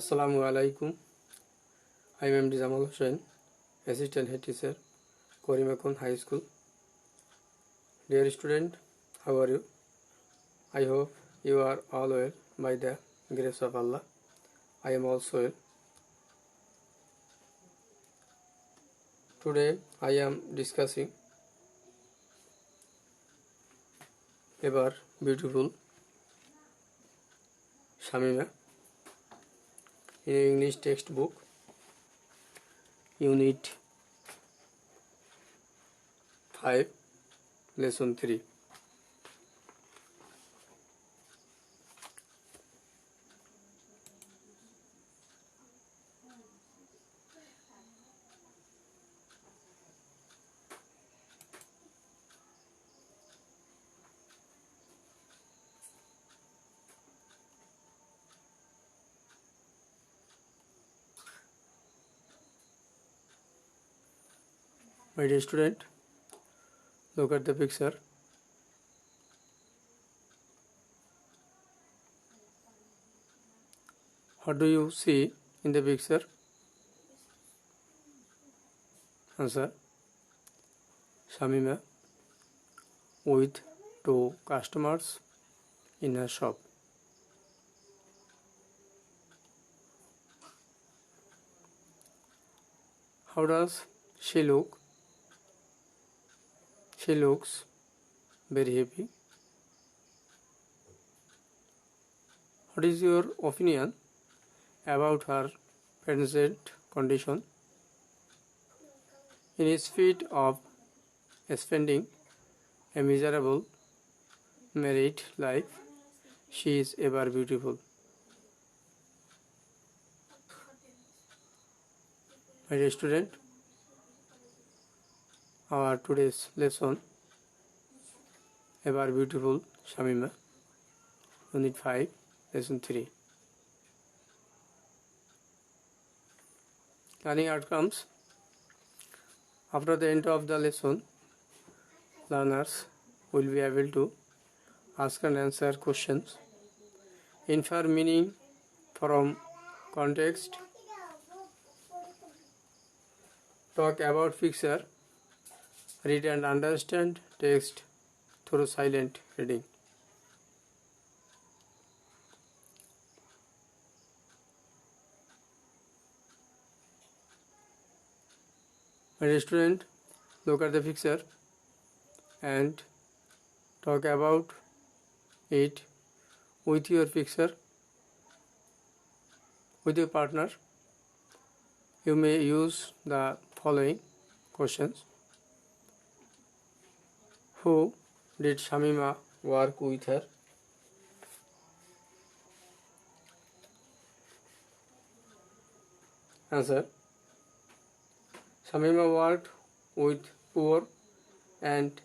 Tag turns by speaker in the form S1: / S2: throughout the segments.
S1: Assalamu alaikum. I am MD Jamal Hussain, Assistant Head Teacher, Korimakon High School. Dear student, how are you? I hope you are all well by the grace of Allah. I am also well. Today I am discussing about beautiful Shamima in English textbook, Unit 5, Lesson 3. My dear student, look at the picture. What do you see in the picture? Answer. Shamima with two customers in a shop. How does she look? She looks very happy. What is your opinion about her present condition? In spite of spending a miserable married life, she is ever beautiful. My dear student, our today's lesson about beautiful Shamima, Unit 5, Lesson 3. Learning outcomes. After the end of the lesson, learners will be able to ask and answer questions, infer meaning from context, talk about picture, read and understand text through silent reading. My dear student, look at the picture and talk about it with your picture, with your partner. You may use the following questions. Who did Shamima work with her? Answer. Shamima worked with poor and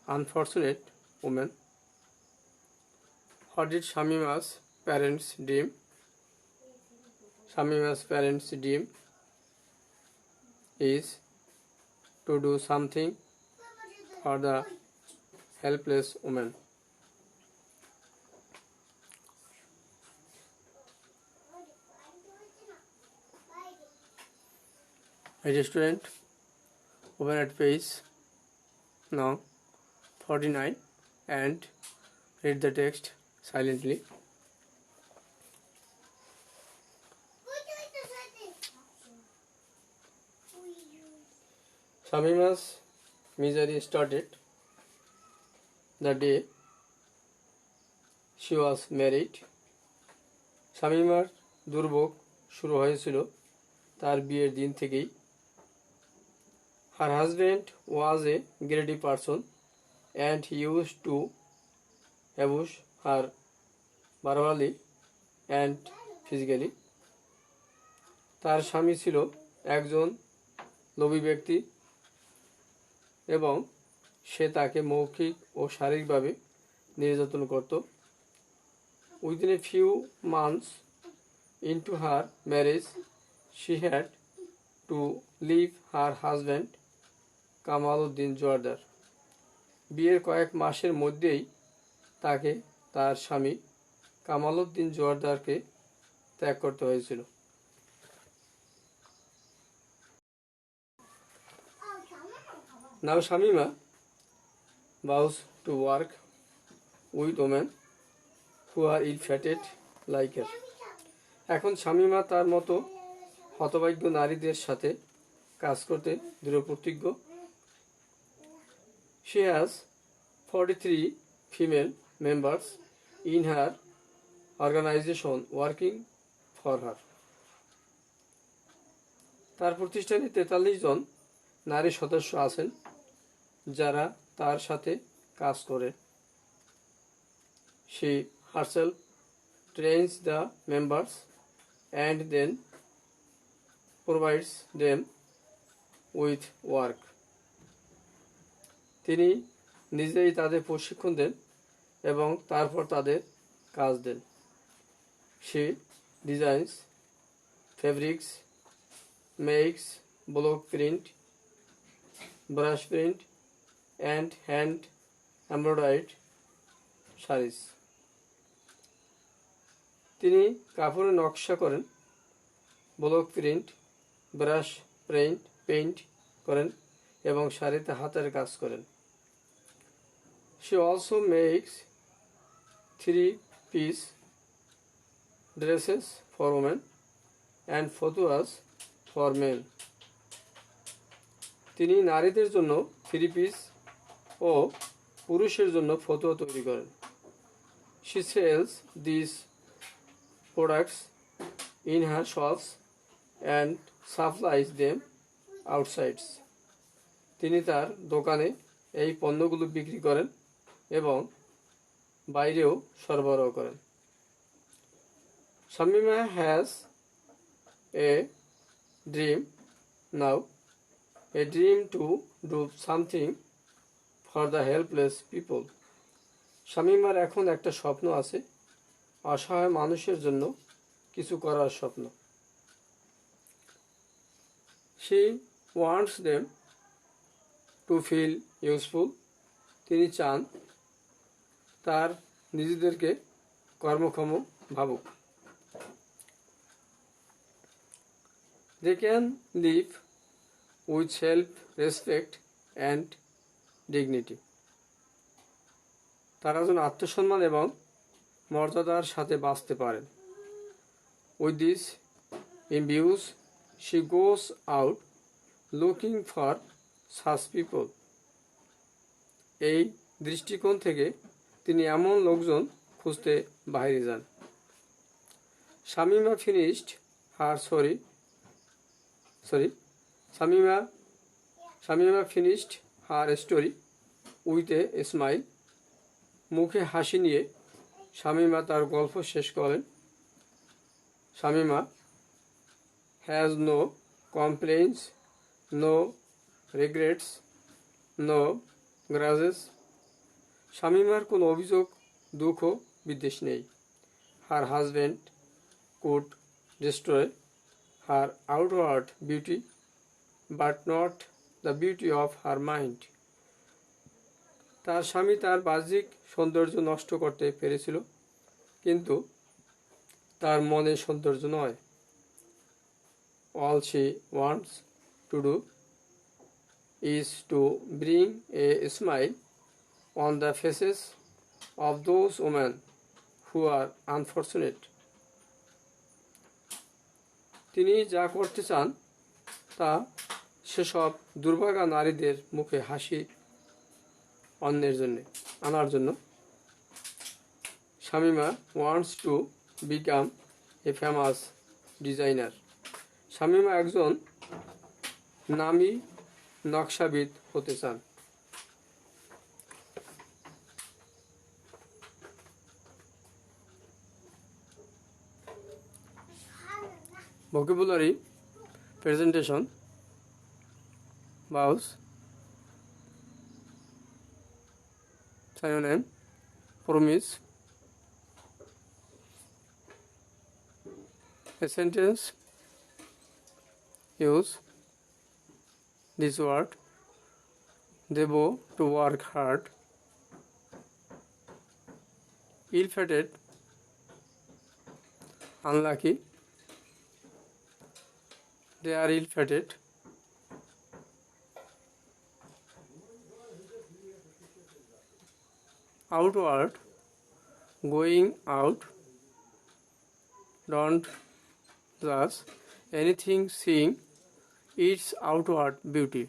S1: unfortunate women. What did Shamima's parents dream? Shamima's parents' dream is to do something for the helpless woman. My dear student, open at page now 49 and read the text silently. Shamima's misery started the day she was married. শামিমার দুর্ভোগ শুরু হয়েছিল তার বিয়ের দিন থেকেই। Her husband was a greedy person and he used to abuse her verbally and physically. তার স্বামী ছিল একজন লোভী ব্যক্তি এবং সে তাকে মৌখিক ও শারীরিকভাবে নির্যাতন করত। Within a few months into her marriage, she had to leave her husband Kamaluddin Joardar. বিয়ের কয়েক মাসের মধ্যেই তাকে তার স্বামী কামালউদ্দিন জোয়ারদারকে ত্যাগ করতে হয়েছিল। Now Shamima vows to work with women who are ill-fated like her. এখন শামীমা তার মতো হতভাগ্য নারীদের সাথে কাজ করতে দৃঢ়প্রতিজ্ঞ। She has 43 female members in her organization working for her. তার প্রতিষ্ঠানে 43 জন নারী সদস্য আছেন যারা তার সাথে কাজ করে। She herself trains the members and then provides them with work. তিনি নিজেই তাদের প্রশিক্ষণ দেন এবং তারপর তাদের কাজ দেন। She designs fabrics, makes block print, brush print and hand embroidered sarees. তিনি কাপড়ে নকশা করেন, ব্লক প্রিন্ট, ব্রাশ পেইন্ট করেন এবং শাড়িতে হাতের কাজ করেন। She also makes 3-piece dresses for women and ফতুয়াস for men. তিনি নারীদের জন্য 3-piece ও পুরুষের জন্য ফতুয়া তৈরি করেন। She sells these products in her shops and supplies them outside. তিনি তার দোকানে এই পণ্যগুলো বিক্রি করেন এবং বাইরেও সরবরাহ করেন। Shamima has a dream now, a dream to do something for the helpless people. শামীমার এখন একটা স্বপ্ন আছে, অসহায় মানুষের জন্য কিছু করার স্বপ্ন। She wants them to feel useful. তিনি চান তার নিজেদেরকে কর্মক্ষম ভাবুক। They can live with self-respect and dignity. তারা যেন আত্মসম্মান এবং মর্যাদার সাথে বাঁচতে পারেন। With this in views, she goes out looking for such people. এই দৃষ্টিকোণ থেকে তিনি এমন লোকজন খুঁজতে বাইরে যান। Shamima finished her story with a smile. মুখে হাসি নিয়ে শামীমা তার গল্প শেষ করেন। Shamima has no complaints, no regrets, no grudges. শামীমার কোনো অভিযোগ, দুঃখ, বিদ্বেষ নেই। Her husband could destroy her outward beauty, but not the beauty of her mind. তার স্বামী তার বাহ্যিক সৌন্দর্য নষ্ট করতে পেরেছিল, কিন্তু তার মনের সৌন্দর্য নয়। All she wants to do is to bring a smile on the faces of those women who are unfortunate. তিনি যা করতে চান তা সেসব দুর্ভাগা নারীদের মুখে হাসি আনার জন্য। Shamima wants to become a famous designer. Shamima একজন নামী নকশাবিদ হতে চান। Vocabulary presentation. Vowels, synonym, promise. A sentence, use this word. They go to work hard. Ill-fated, unlucky. They are ill-fated. Outward, going out, don't judge anything seeing its outward beauty.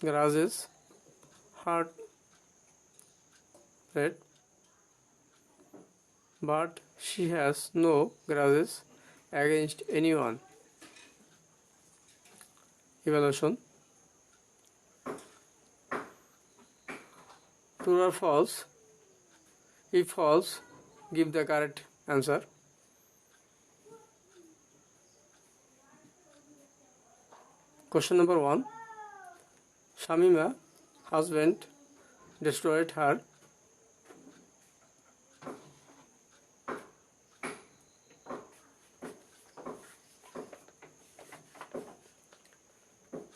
S1: Grasses, heart red, but she has no grudges against anyone. Evaluation. True or false? If false, give the correct answer. Question number 1. Shamima, husband, destroyed her.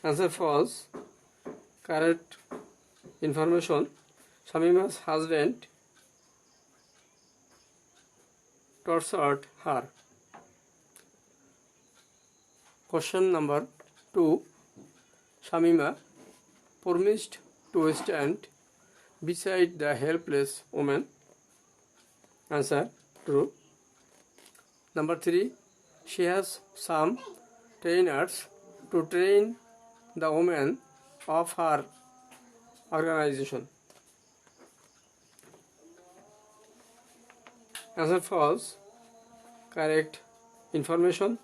S1: Answer false. Correct information. Shamima's husband tortured her. Question number 2. Shamima promised to stand beside the helpless woman. Answer true. Number 3. She has some trainers to train the women of her organization. Answer false. Correct information.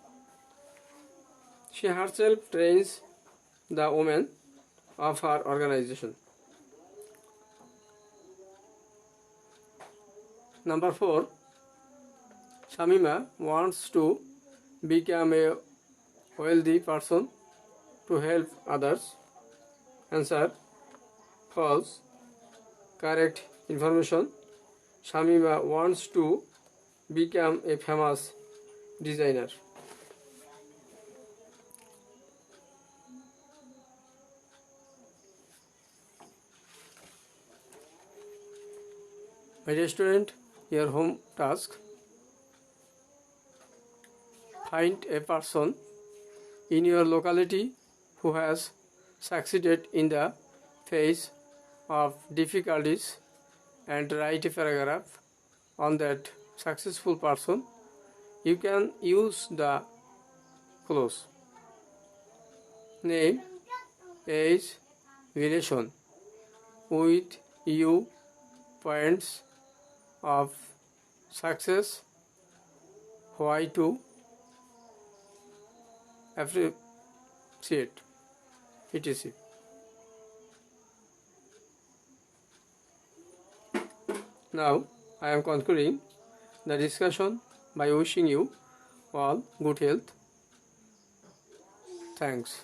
S1: She herself trains the women of her organization. Number 4. Shamima wants to become a wealthy person to help others. Answer false. Correct information. Shamima wants to become a famous designer. My dear student, your home task: find a person in your locality who has succeeded in the face of difficulties and write a paragraph on that successful person. You can use the clues: name, age, relation with you, points of success, why to appreciate, etc. Now I am concluding the discussion by wishing you all good health. Thanks.